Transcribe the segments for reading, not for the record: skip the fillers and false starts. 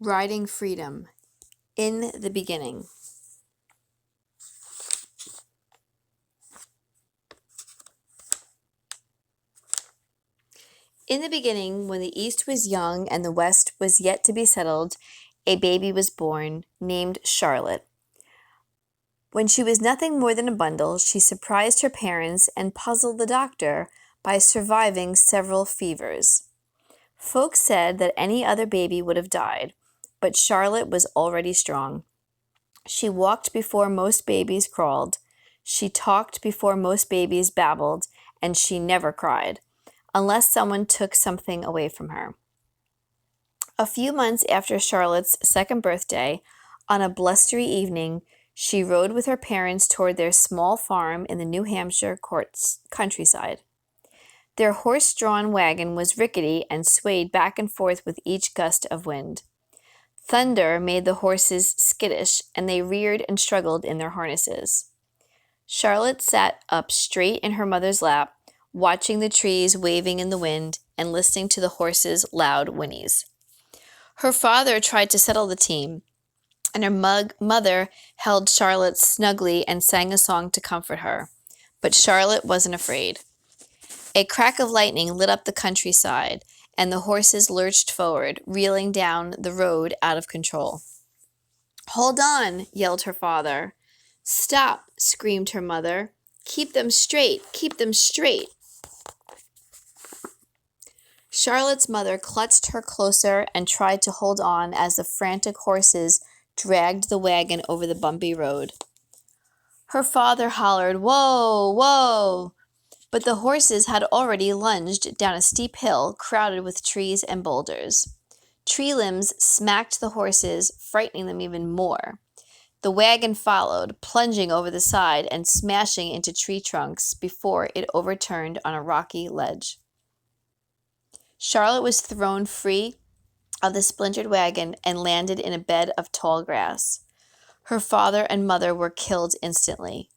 Riding Freedom. In the beginning. In the beginning, when the East was young and the West was yet to be settled, a baby was born, named Charlotte. When she was nothing more than a bundle, she surprised her parents and puzzled the doctor by surviving several fevers. Folks said that any other baby would have died, but Charlotte was already strong. She walked before most babies crawled. She talked before most babies babbled, and she never cried, unless someone took something away from her. A few months after Charlotte's second birthday, on a blustery evening, she rode with her parents toward their small farm in the New Hampshire countryside. Their horse-drawn wagon was rickety and swayed back and forth with each gust of wind. Thunder made the horses skittish, and they reared and struggled in their harnesses. Charlotte sat up straight in her mother's lap, watching the trees waving in the wind and listening to the horses' loud whinnies. Her father tried to settle the team, and her mother held Charlotte snugly and sang a song to comfort her. But Charlotte wasn't afraid. A crack of lightning lit up the countryside, and the horses lurched forward, reeling down the road out of control. "Hold on," yelled her father. "Stop," screamed her mother. "Keep them straight, keep them straight." Charlotte's mother clutched her closer and tried to hold on as the frantic horses dragged the wagon over the bumpy road. Her father hollered, "Whoa, whoa!" But the horses had already lunged down a steep hill crowded with trees and boulders. Tree limbs smacked the horses, frightening them even more. The wagon followed, plunging over the side and smashing into tree trunks before it overturned on a rocky ledge. Charlotte was thrown free of the splintered wagon and landed in a bed of tall grass. Her father and mother were killed instantly.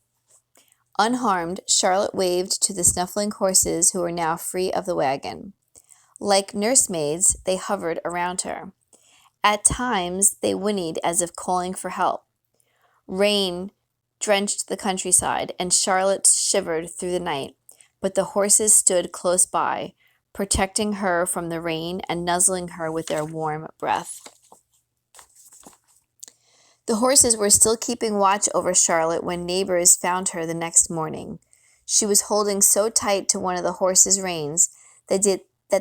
Unharmed, Charlotte waved to the snuffling horses who were now free of the wagon. Like nursemaids, they hovered around her. At times, they whinnied as if calling for help. Rain drenched the countryside, and Charlotte shivered through the night, but the horses stood close by, protecting her from the rain and nuzzling her with their warm breath. The horses were still keeping watch over Charlotte when neighbors found her the next morning. She was holding so tight to one of the horses' reins that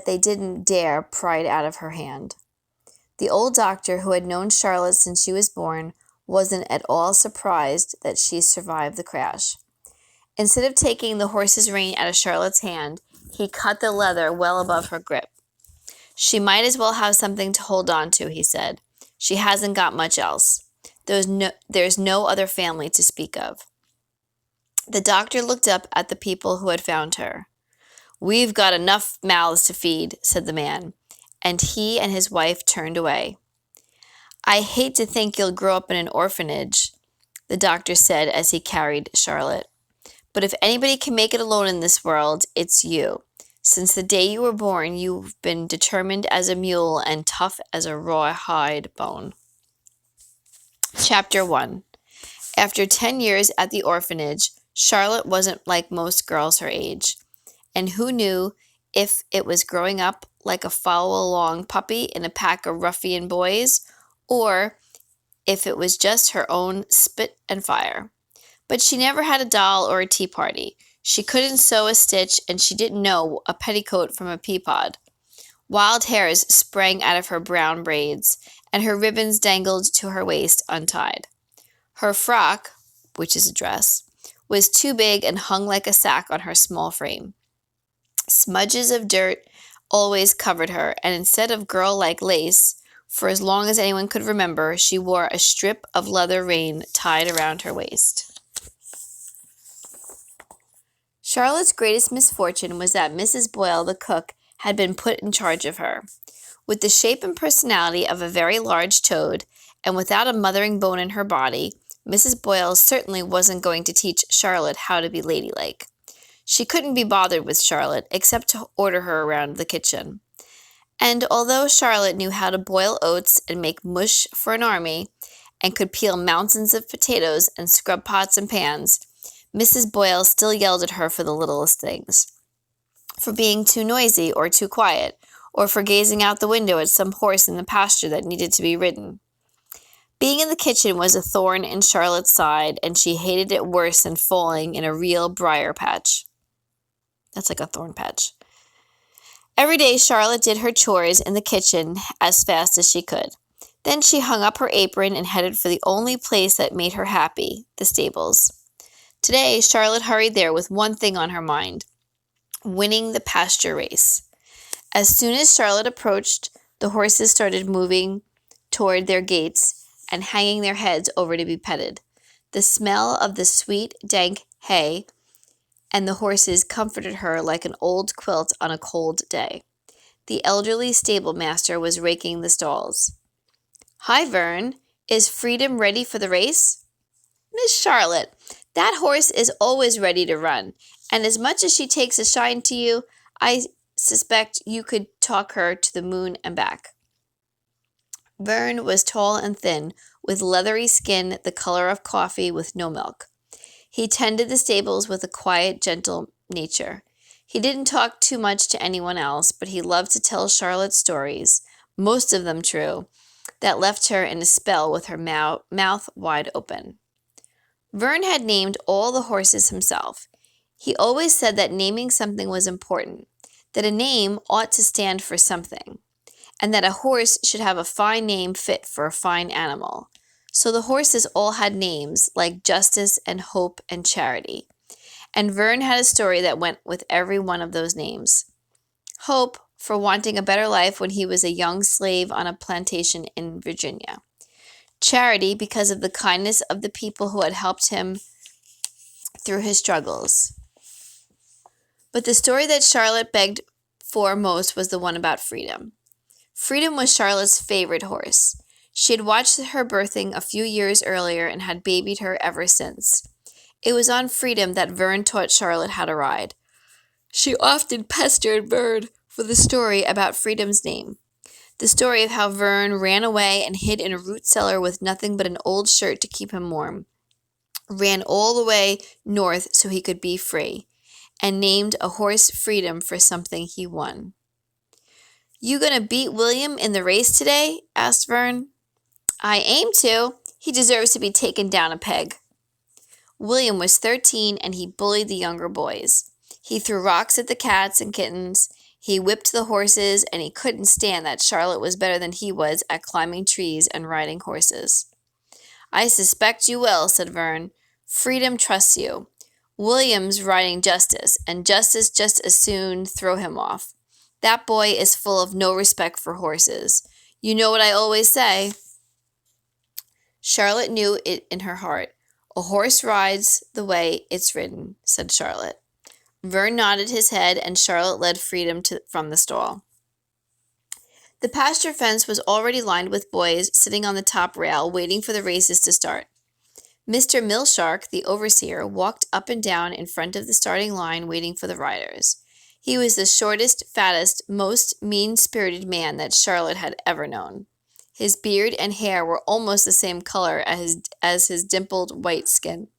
they didn't dare pry it out of her hand. The old doctor, who had known Charlotte since she was born, wasn't at all surprised that she survived the crash. Instead of taking the horse's rein out of Charlotte's hand, he cut the leather well above her grip. "She might as well have something to hold on to," he said. "She hasn't got much else. There's no other family to speak of." The doctor looked up at the people who had found her. "We've got enough mouths to feed," said the man, and he and his wife turned away. "I hate to think you'll grow up in an orphanage," the doctor said as he carried Charlotte. "But if anybody can make it alone in this world, it's you. Since the day you were born, you've been determined as a mule and tough as a rawhide bone." Chapter 1. After 10 years at the orphanage, Charlotte wasn't like most girls her age. And who knew if it was growing up like a follow-along puppy in a pack of ruffian boys, or if it was just her own spit and fire. But she never had a doll or a tea party. She couldn't sew a stitch, and she didn't know a petticoat from a pea pod. Wild hairs sprang out of her brown braids, and her ribbons dangled to her waist untied. Her frock, which is a dress, was too big and hung like a sack on her small frame. Smudges of dirt always covered her, and instead of girl-like lace, for as long as anyone could remember, she wore a strip of leather rein tied around her waist. Charlotte's greatest misfortune was that Mrs. Boyle, the cook, had been put in charge of her. With the shape and personality of a very large toad, and without a mothering bone in her body, Mrs. Boyle certainly wasn't going to teach Charlotte how to be ladylike. She couldn't be bothered with Charlotte, except to order her around the kitchen. And although Charlotte knew how to boil oats and make mush for an army, and could peel mountains of potatoes and scrub pots and pans, Mrs. Boyle still yelled at her for the littlest things. For being too noisy or too quiet, or for gazing out the window at some horse in the pasture that needed to be ridden. Being in the kitchen was a thorn in Charlotte's side, and she hated it worse than falling in a real briar patch. That's like a thorn patch. Every day Charlotte did her chores in the kitchen as fast as she could. Then she hung up her apron and headed for the only place that made her happy, the stables. Today, Charlotte hurried there with one thing on her mind: winning the pasture race. As soon as Charlotte approached, the horses started moving toward their gates and hanging their heads over to be petted. The smell of the sweet, dank hay and the horses comforted her like an old quilt on a cold day. The elderly stable master was raking the stalls. "Hi, Vern. Is Freedom ready for the race?" "Miss Charlotte, that horse is always ready to run, and as much as she takes a shine to you, I suspect you could talk her to the moon and back." Vern was tall and thin, with leathery skin the color of coffee with no milk. He tended the stables with a quiet, gentle nature. He didn't talk too much to anyone else, but he loved to tell Charlotte stories, most of them true, that left her in a spell with her mouth wide open. Vern had named all the horses himself. He always said that naming something was important, that a name ought to stand for something, and that a horse should have a fine name fit for a fine animal. So the horses all had names like Justice and Hope and Charity, and Vern had a story that went with every one of those names. Hope, for wanting a better life when he was a young slave on a plantation in Virginia. Charity, because of the kindness of the people who had helped him through his struggles. But the story that Charlotte begged for most was the one about Freedom. Freedom was Charlotte's favorite horse. She had watched her birthing a few years earlier and had babied her ever since. It was on Freedom that Vern taught Charlotte how to ride. She often pestered Vern for the story about Freedom's name. The story of how Vern ran away and hid in a root cellar with nothing but an old shirt to keep him warm. Ran all the way north so he could be free, and named a horse Freedom for something he won. "You gonna beat William in the race today?" asked Vern. "I aim to. He deserves to be taken down a peg." William was 13 and he bullied the younger boys. He threw rocks at the cats and kittens. He whipped the horses, and he couldn't stand that Charlotte was better than he was at climbing trees and riding horses. "I suspect you will," said Vern. "Freedom trusts you. William's riding Justice, and Justice just as soon throw him off. That boy is full of no respect for horses. You know what I always say." Charlotte knew it in her heart. "A horse rides the way it's ridden," said Charlotte. Vern nodded his head, and Charlotte led Freedom from the stall. The pasture fence was already lined with boys sitting on the top rail, waiting for the races to start. Mr. Millshark, the overseer, walked up and down in front of the starting line, waiting for the riders. He was the shortest, fattest, most mean-spirited man that Charlotte had ever known. His beard and hair were almost the same color as his dimpled white skin,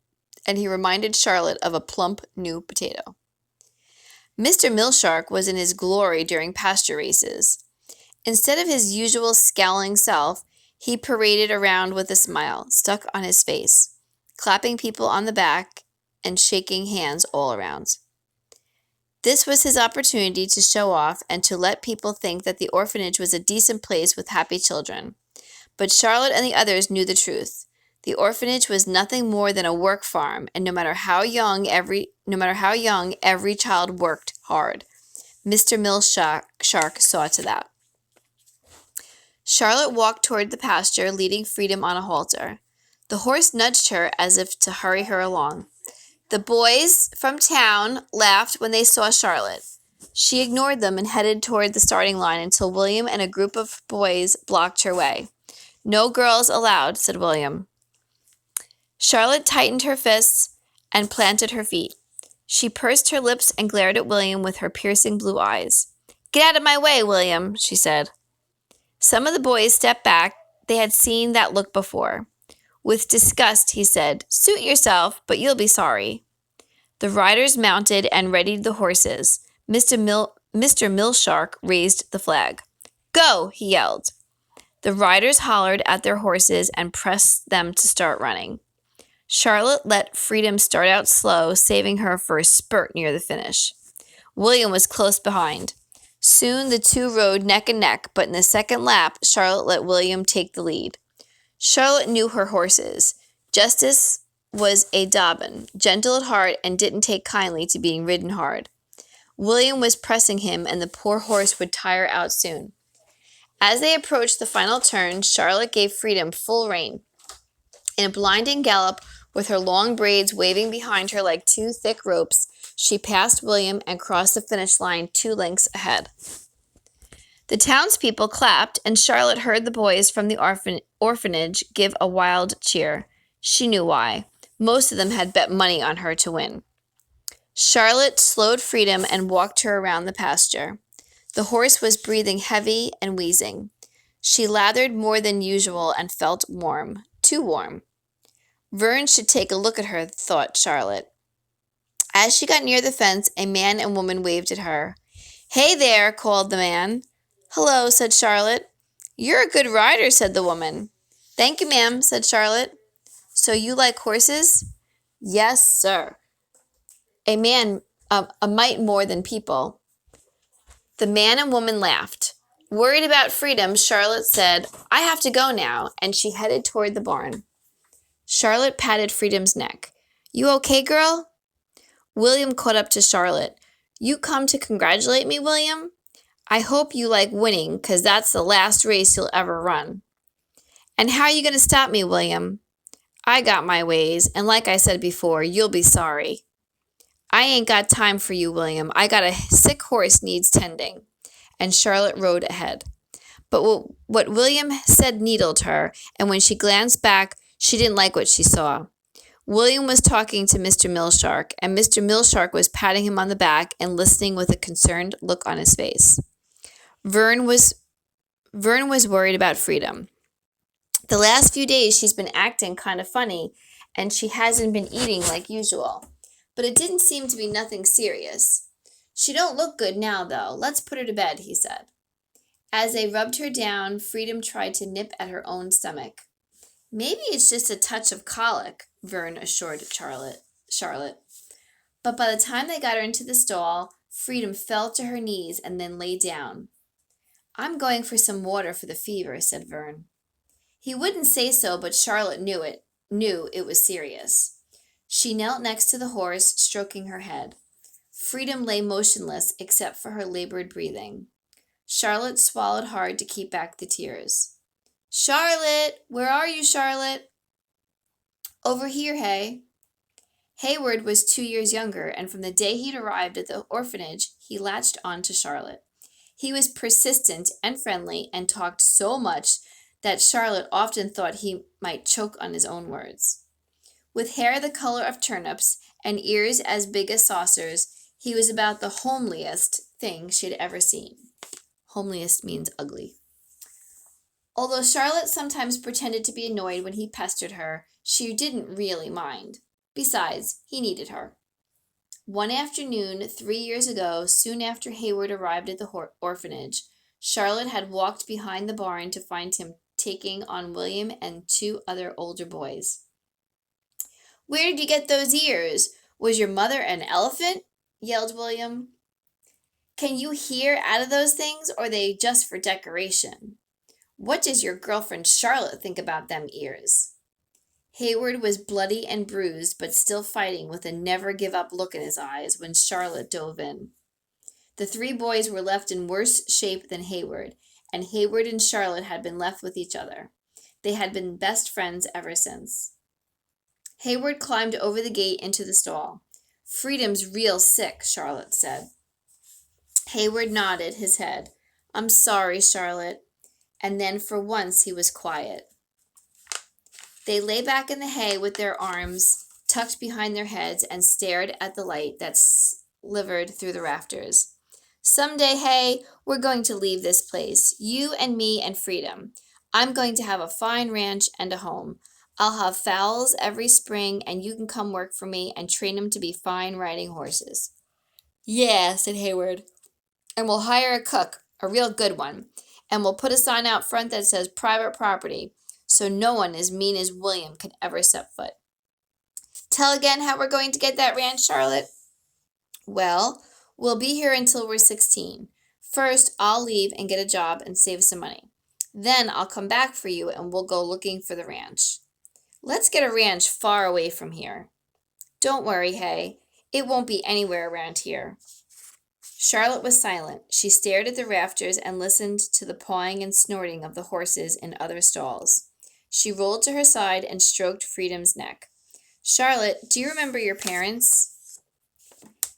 and he reminded Charlotte of a plump new potato. Mr. Millshark was in his glory during pasture races. Instead of his usual scowling self, he paraded around with a smile stuck on his face, clapping people on the back and shaking hands all around. This was his opportunity to show off and to let people think that the orphanage was a decent place with happy children. But Charlotte and the others knew the truth. The orphanage was nothing more than a work farm, and no matter how young, every child worked hard. Mr. Millshark saw to that. Charlotte walked toward the pasture, leading Freedom on a halter. The horse nudged her as if to hurry her along. The boys from town laughed when they saw Charlotte. She ignored them and headed toward the starting line until William and a group of boys blocked her way. "No girls allowed," said William. Charlotte tightened her fists and planted her feet. She pursed her lips and glared at William with her piercing blue eyes. Get out of my way, William, she said. Some of the boys stepped back. They had seen that look before. With disgust, he said, "Suit yourself, but you'll be sorry." The riders mounted and readied the horses. Mr. Millshark raised the flag. "Go!" he yelled. The riders hollered at their horses and pressed them to start running. Charlotte let Freedom start out slow, saving her for a spurt near the finish. William was close behind. Soon the two rode neck and neck, but in the second lap, Charlotte let William take the lead. Charlotte knew her horses. Justice was a Dobbin, gentle at heart and didn't take kindly to being ridden hard. William was pressing him, and the poor horse would tire out soon. As they approached the final turn, Charlotte gave Freedom full rein. In a blinding gallop, with her long braids waving behind her like two thick ropes, she passed William and crossed the finish line 2 lengths ahead. The townspeople clapped, and Charlotte heard the boys from the orphanage give a wild cheer. She knew why. Most of them had bet money on her to win. Charlotte slowed Freedom and walked her around the pasture. The horse was breathing heavy and wheezing. She lathered more than usual and felt warm, too warm. Vern should take a look at her, thought Charlotte. As she got near the fence, a man and woman waved at her. "Hey there," called the man. "Hello," said Charlotte. "You're a good rider," said the woman. "Thank you, ma'am," said Charlotte. "So you like horses?" "Yes, sir." A mite more than people. The man and woman laughed. Worried about Freedom, Charlotte said, "I have to go now," and she headed toward the barn. Charlotte patted Freedom's neck. "You okay, girl?" William caught up to Charlotte. "You come to congratulate me, William? I hope you like winning, 'cause that's the last race you'll ever run." "And how are you going to stop me, William?" "I got my ways, and like I said before, you'll be sorry." "I ain't got time for you, William. I got a sick horse needs tending." And Charlotte rode ahead. But what William said needled her, and when she glanced back, she didn't like what she saw. William was talking to Mr. Millshark, and Mr. Millshark was patting him on the back and listening with a concerned look on his face. Vern was worried about Freedom. "The last few days she's been acting kind of funny, and she hasn't been eating like usual. But it didn't seem to be nothing serious. She don't look good now, though. Let's put her to bed," he said. As they rubbed her down, Freedom tried to nip at her own stomach. "Maybe it's just a touch of colic," Vern assured Charlotte. But by the time they got her into the stall, Freedom fell to her knees and then lay down. "I'm going for some water for the fever," said Vern. He wouldn't say so, but Charlotte knew it was serious. She knelt next to the horse, stroking her head. Freedom lay motionless except for her labored breathing. Charlotte swallowed hard to keep back the tears. "Charlotte! Where are you, Charlotte?" "Over here, Hay." Hayward was 2 years younger, and from the day he'd arrived at the orphanage, he latched on to Charlotte. He was persistent and friendly and talked so much that Charlotte often thought he might choke on his own words. With hair the color of turnips and ears as big as saucers, he was about the homeliest thing she'd ever seen. Homeliest means ugly. Although Charlotte sometimes pretended to be annoyed when he pestered her, she didn't really mind. Besides, he needed her. One afternoon, 3 years ago, soon after Hayward arrived at the orphanage, Charlotte had walked behind the barn to find him taking on William and 2 other older boys. "Where did you get those ears? Was your mother an elephant?" yelled William. "Can you hear out of those things, or are they just for decoration? What does your girlfriend Charlotte think about them ears?" Hayward was bloody and bruised, but still fighting with a never-give-up look in his eyes when Charlotte dove in. The 3 boys were left in worse shape than Hayward, and Hayward and Charlotte had been left with each other. They had been best friends ever since. Hayward climbed over the gate into the stall. "Freedom's real sick," Charlotte said. Hayward nodded his head. "I'm sorry, Charlotte." And then for once he was quiet. They lay back in the hay with their arms tucked behind their heads and stared at the light that slivered through the rafters. Someday, Hay, we're going to leave this place, you and me and Freedom. I'm going to have a fine ranch and a home. I'll have fowls every spring, and you can come work for me and train them to be fine riding horses." "Yeah," said Hayward. "And we'll hire a cook, a real good one. And we'll put a sign out front that says private property, so no one as mean as William can ever set foot." "Tell again how we're going to get that ranch, Charlotte." "Well, we'll be here until we're 16. First, I'll leave and get a job and save some money. Then I'll come back for you and we'll go looking for the ranch. Let's get a ranch far away from here." "Don't worry, Hay. It won't be anywhere around here." Charlotte was silent. She stared at the rafters and listened to the pawing and snorting of the horses in other stalls. She rolled to her side and stroked Freedom's neck. "Charlotte, do you remember your parents?"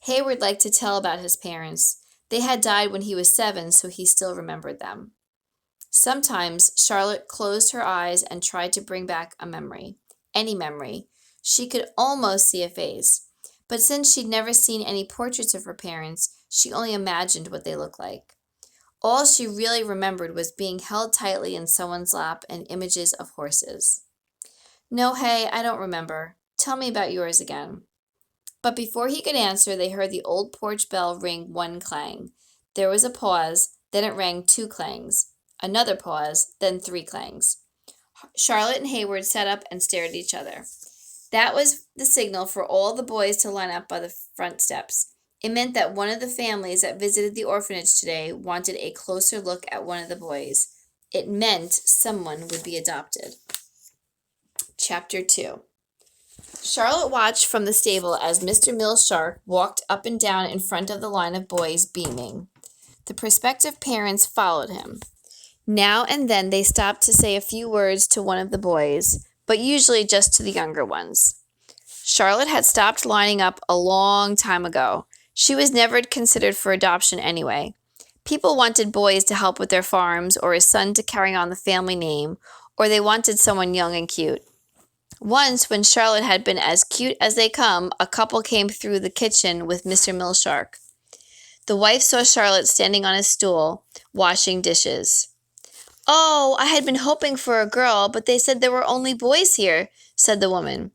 Hayward liked to tell about his parents. They had died when he was 7, so he still remembered them. Sometimes Charlotte closed her eyes and tried to bring back a memory. Any memory. She could almost see a face. But since she'd never seen any portraits of her parents, she only imagined what they looked like. All she really remembered was being held tightly in someone's lap and images of horses. "No, Hay, I don't remember. Tell me about yours again." But before he could answer, they heard the old porch bell ring 1 clang. There was a pause, then it rang 2 clangs. Another pause, then 3 clangs. Charlotte and Hayward sat up and stared at each other. That was the signal for all the boys to line up by the front steps. It meant that one of the families that visited the orphanage today wanted a closer look at one of the boys. It meant someone would be adopted. Chapter 2. Charlotte watched from the stable as Mr. Mills Shark walked up and down in front of the line of boys, beaming. The prospective parents followed him. Now and then they stopped to say a few words to one of the boys, but usually just to the younger ones. Charlotte had stopped lining up a long time ago. She was never considered for adoption anyway. People wanted boys to help with their farms, or a son to carry on the family name, or they wanted someone young and cute. Once, when Charlotte had been as cute as they come, a couple came through the kitchen with Mr. Millshark. The wife saw Charlotte standing on a stool, washing dishes. "Oh, I had been hoping for a girl, but they said there were only boys here," said the woman.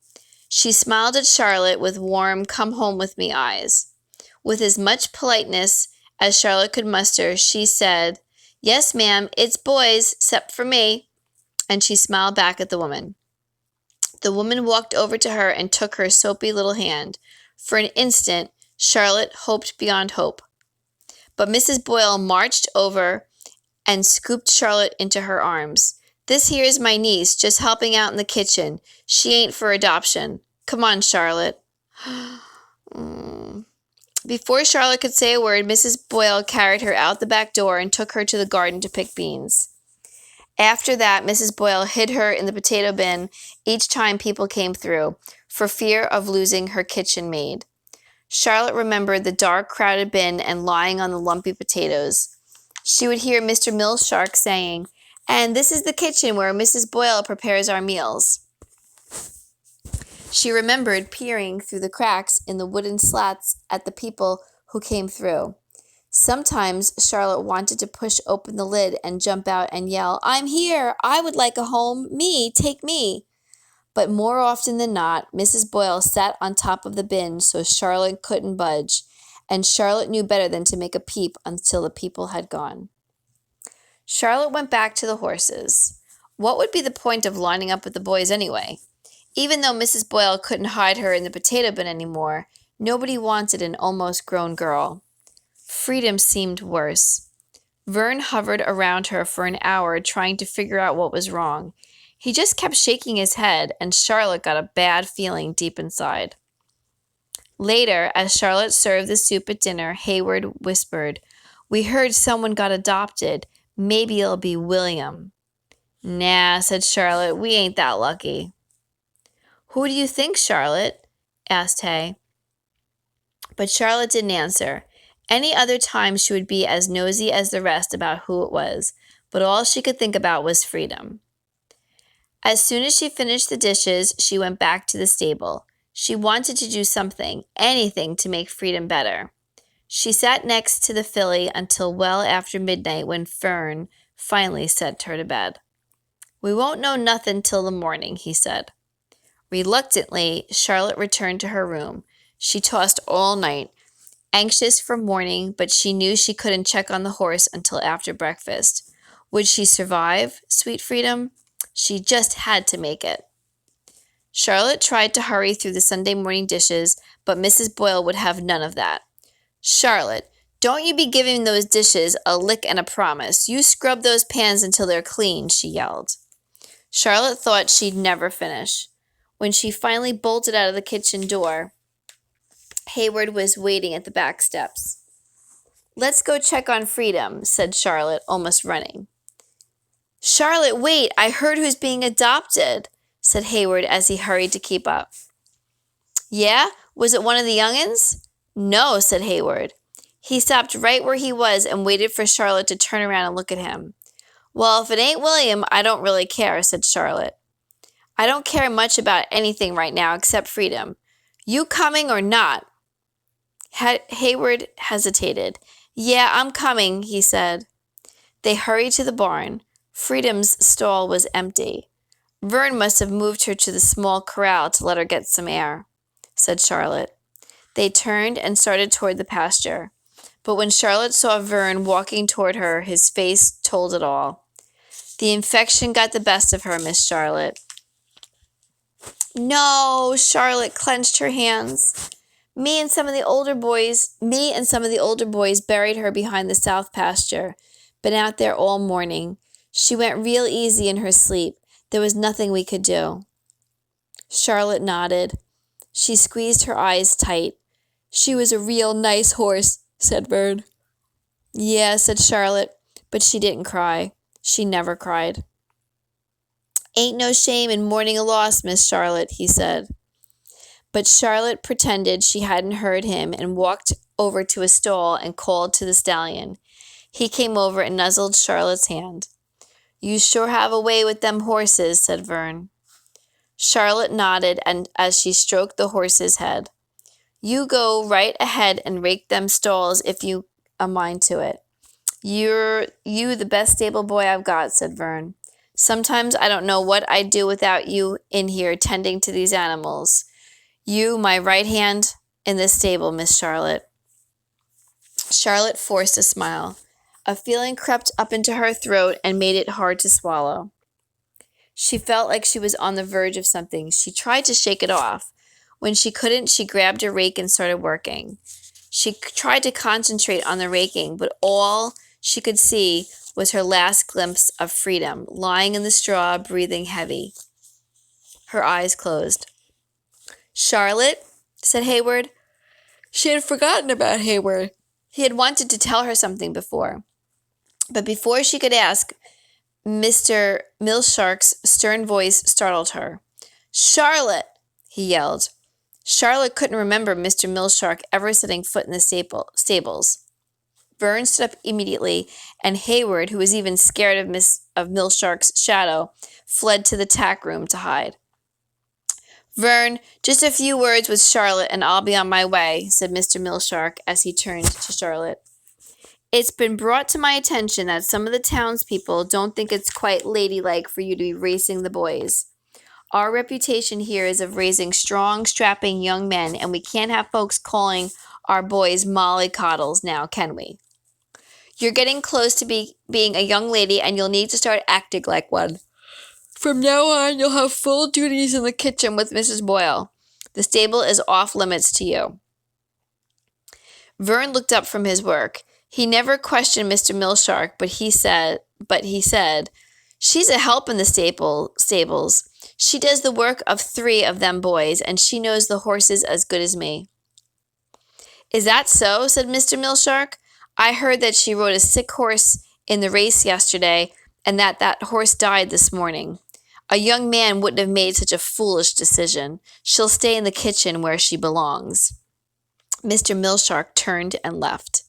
She smiled at Charlotte with warm, come-home-with-me eyes. With as much politeness as Charlotte could muster, she said, "Yes, ma'am, it's boys, 'cept for me," and she smiled back at the woman. The woman walked over to her and took her soapy little hand. For an instant, Charlotte hoped beyond hope. But Mrs. Boyle marched over and scooped Charlotte into her arms. "This here is my niece, just helping out in the kitchen. She ain't for adoption. Come on, Charlotte." Before Charlotte could say a word, Mrs. Boyle carried her out the back door and took her to the garden to pick beans. After that, Mrs. Boyle hid her in the potato bin each time people came through, for fear of losing her kitchen maid. Charlotte remembered the dark, crowded bin and lying on the lumpy potatoes. She would hear Mr. Millshark saying, "And this is the kitchen where Mrs. Boyle prepares our meals." She remembered peering through the cracks in the wooden slats at the people who came through. Sometimes Charlotte wanted to push open the lid and jump out and yell, "I'm here! I would like a home! Me! Take me!" But more often than not, Mrs. Boyle sat on top of the bin so Charlotte couldn't budge, and Charlotte knew better than to make a peep until the people had gone. Charlotte went back to the horses. What would be the point of lining up with the boys anyway? Even though Mrs. Boyle couldn't hide her in the potato bin anymore, nobody wanted an almost grown girl. Freedom seemed worse. Vern hovered around her for an hour trying to figure out what was wrong. He just kept shaking his head, and Charlotte got a bad feeling deep inside. Later, as Charlotte served the soup at dinner, Hayward whispered, "We heard someone got adopted. Maybe it'll be William." "Nah," said Charlotte, "we ain't that lucky." "Who do you think, Charlotte?" asked Hay. But Charlotte didn't answer. Any other time she would be as nosy as the rest about who it was, but all she could think about was Freedom. As soon as she finished the dishes, she went back to the stable. She wanted to do something, anything to make Freedom better. She sat next to the filly until well after midnight when Fern finally sent her to bed. "We won't know nothin' till the morning," he said. Reluctantly, Charlotte returned to her room. She tossed all night, anxious for morning, but she knew she couldn't check on the horse until after breakfast. Would she survive, sweet freedom? She just had to make it. Charlotte tried to hurry through the Sunday morning dishes, but Mrs. Boyle would have none of that. "Charlotte, don't you be giving those dishes a lick and a promise. You scrub those pans until they're clean," she yelled. Charlotte thought she'd never finish. When she finally bolted out of the kitchen door, Hayward was waiting at the back steps. "Let's go check on Freedom," said Charlotte, almost running. "Charlotte, wait, I heard who's being adopted," said Hayward as he hurried to keep up. "Yeah? Was it one of the young'uns?" "No," said Hayward. He stopped right where he was and waited for Charlotte to turn around and look at him. "Well, if it ain't William, I don't really care," said Charlotte. "I don't care much about anything right now except Freedom. You coming or not?" Hayward hesitated. "Yeah, I'm coming," he said. They hurried to the barn. Freedom's stall was empty. "Vern must have moved her to the small corral to let her get some air," said Charlotte. They turned and started toward the pasture. But when Charlotte saw Vern walking toward her, his face told it all. "The infection got the best of her, Miss Charlotte." "No," Charlotte clenched her hands. Me and some of the older boys buried her behind the south pasture. Been out there all morning. She went real easy in her sleep. There was nothing we could do." Charlotte nodded. She squeezed her eyes tight. "She was a real nice horse," said Vern. "Yeah," said Charlotte, but she didn't cry. She never cried. "Ain't no shame in mourning a loss, Miss Charlotte," he said. But Charlotte pretended she hadn't heard him and walked over to a stall and called to the stallion. He came over and nuzzled Charlotte's hand. "You sure have a way with them horses," said Vern. Charlotte nodded and as she stroked the horse's head. "You go right ahead and rake them stalls if you a mind to it. You're the best stable boy I've got," said Vern. "Sometimes I don't know what I'd do without you in here tending to these animals. You, my right hand in this stable, Miss Charlotte." Charlotte forced a smile. A feeling crept up into her throat and made it hard to swallow. She felt like she was on the verge of something. She tried to shake it off. When she couldn't, she grabbed a rake and started working. She tried to concentrate on the raking, but all she could see was her last glimpse of Freedom, lying in the straw, breathing heavy. Her eyes closed. "Charlotte," said Hayward. She had forgotten about Hayward. He had wanted to tell her something before. But before she could ask, Mr. Milshark's stern voice startled her. "Charlotte!" he yelled. Charlotte couldn't remember Mr. Milshark ever setting foot in the stables. Vern stood up immediately, and Hayward, who was even scared of Milshark's shadow, fled to the tack room to hide. "Vern, just a few words with Charlotte and I'll be on my way," said Mr. Milshark as he turned to Charlotte. "It's been brought to my attention that some of the townspeople don't think it's quite ladylike for you to be racing the boys. Our reputation here is of raising strong, strapping young men, and we can't have folks calling our boys mollycoddles now, can we? You're getting close to being a young lady, and you'll need to start acting like one. From now on, you'll have full duties in the kitchen with Mrs. Boyle. The stable is off limits to you." Vern looked up from his work. He never questioned Mr. Milshark, but he said, "She's a help in the stables. She does the work of 3 of them boys, and she knows the horses as good as me." "Is that so?" said Mr. Milshark. "I heard that she rode a sick horse in the race yesterday, and that horse died this morning. A young man wouldn't have made such a foolish decision. She'll stay in the kitchen where she belongs." Mr. Milshark turned and left.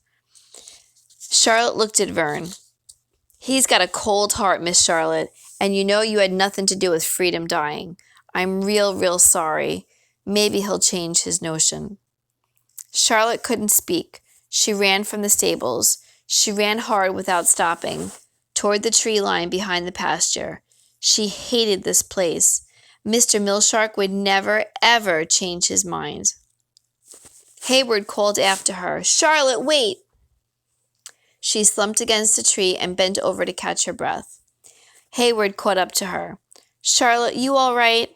Charlotte looked at Vern. "He's got a cold heart, Miss Charlotte, and you know you had nothing to do with Freedom dying. I'm real sorry. Maybe he'll change his notion." Charlotte couldn't speak. She ran from the stables. She ran hard without stopping, toward the tree line behind the pasture. She hated this place. Mr. Millshark would never, ever change his mind. Hayward called after her, "Charlotte, wait!" She slumped against a tree and bent over to catch her breath. Hayward caught up to her. "Charlotte, you all right?"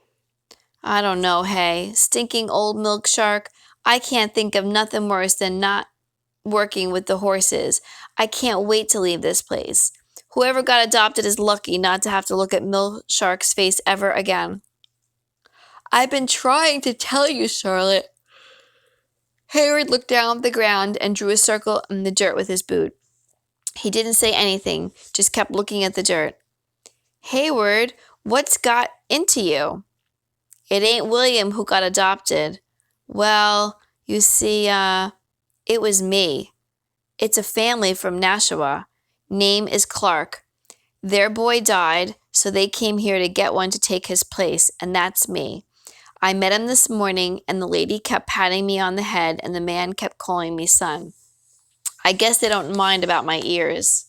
"I don't know, Hay. Stinking old milk shark. I can't think of nothing worse than not working with the horses. I can't wait to leave this place. Whoever got adopted is lucky not to have to look at Milk Shark's face ever again." "I've been trying to tell you, Charlotte." Hayward looked down at the ground and drew a circle in the dirt with his boot. He didn't say anything, just kept looking at the dirt. "Hayward, what's got into you?" "It ain't William who got adopted. Well, you see, it was me. It's a family from Nashua. Name is Clark. Their boy died, so they came here to get one to take his place, and that's me. I met him this morning, and the lady kept patting me on the head, and the man kept calling me son. I guess they don't mind about my ears."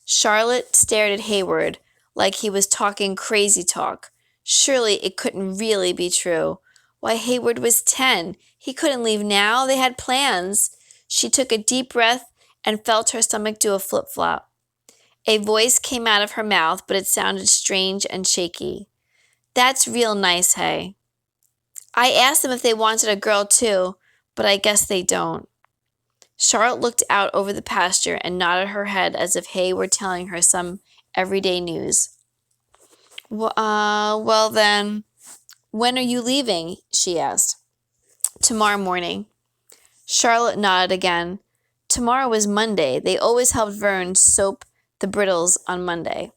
Charlotte stared at Hayward like he was talking crazy talk. Surely it couldn't really be true. Why, Hayward was 10. He couldn't leave now. They had plans. She took a deep breath and felt her stomach do a flip-flop. A voice came out of her mouth, but it sounded strange and shaky. "That's real nice, Hay. I asked them if they wanted a girl too, but I guess they don't." Charlotte looked out over the pasture and nodded her head as if Hay were telling her some everyday news. Well then, when are you leaving?" she asked. "Tomorrow morning." Charlotte nodded again. Tomorrow was Monday. They always helped Vern soap the brittles on Monday.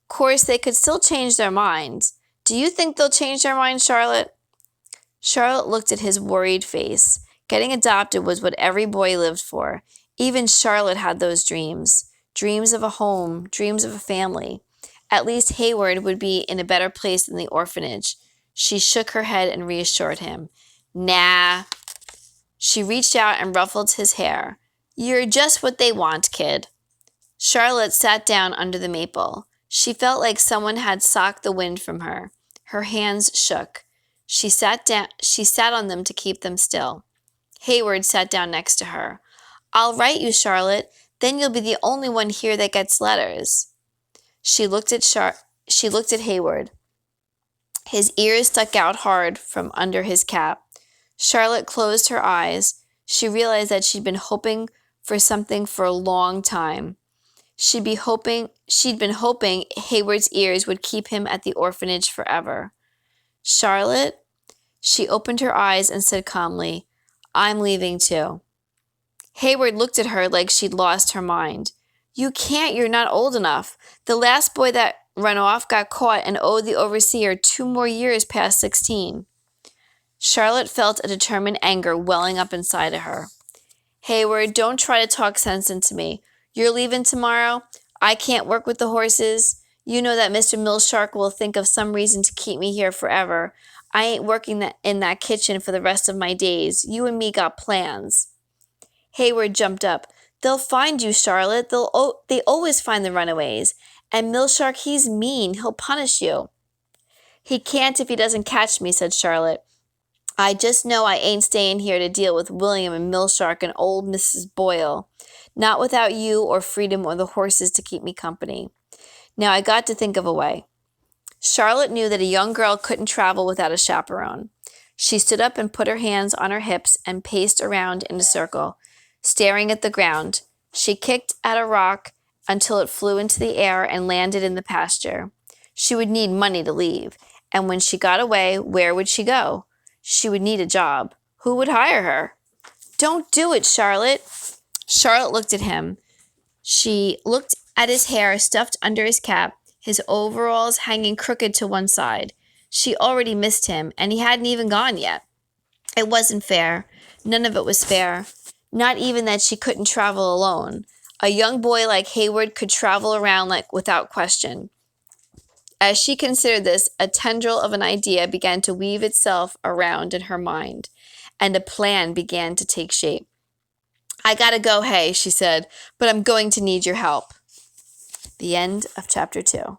Course, they could still change their minds. Do you think they'll change their minds, Charlotte? Charlotte looked at his worried face. Getting adopted was what every boy lived for. Even Charlotte had those dreams. Dreams of a home, dreams of a family. At least Hayward would be in a better place than the orphanage. She shook her head and reassured him. "Nah." She reached out and ruffled his hair. "You're just what they want, kid." Charlotte sat down under the maple. She felt like someone had socked the wind from her. Her hands shook. She sat on them to keep them still. Hayward sat down next to her. "I'll write you, Charlotte. Then you'll be the only one here that gets letters." She looked at Hayward. His ears stuck out hard from under his cap. Charlotte closed her eyes. She realized that she'd been hoping for something for a long time. She'd been hoping Hayward's ears would keep him at the orphanage forever. "Charlotte?" She opened her eyes and said calmly, "I'm leaving too." Hayward looked at her like she'd lost her mind. "You can't, you're not old enough. The last boy that ran off got caught and owed the overseer 2 more years past 16. Charlotte felt a determined anger welling up inside of her. "Hayward, don't try to talk sense into me. You're leaving tomorrow? I can't work with the horses. You know that Mr. Millshark will think of some reason to keep me here forever. I ain't working in that kitchen for the rest of my days. You and me got plans." Hayward jumped up. "They'll find you, Charlotte. They always find the runaways. And Millshark, he's mean. He'll punish you." "He can't if he doesn't catch me," said Charlotte. "I just know I ain't staying here to deal with William and Millshark and old Mrs. Boyle. Not without you or freedom or the horses to keep me company. Now I got to think of a way." Charlotte knew that a young girl couldn't travel without a chaperone. She stood up and put her hands on her hips and paced around in a circle, staring at the ground. She kicked at a rock until it flew into the air and landed in the pasture. She would need money to leave, and when she got away, where would she go? She would need a job. Who would hire her? "Don't do it, Charlotte." Charlotte looked at him. She looked at his hair stuffed under his cap, his overalls hanging crooked to one side. She already missed him, and he hadn't even gone yet. It wasn't fair. None of it was fair. Not even that she couldn't travel alone. A young boy like Hayward could travel around without question. As she considered this, a tendril of an idea began to weave itself around in her mind, and a plan began to take shape. I gotta go, Hay, she said, but I'm going to need your help. The end of chapter 2.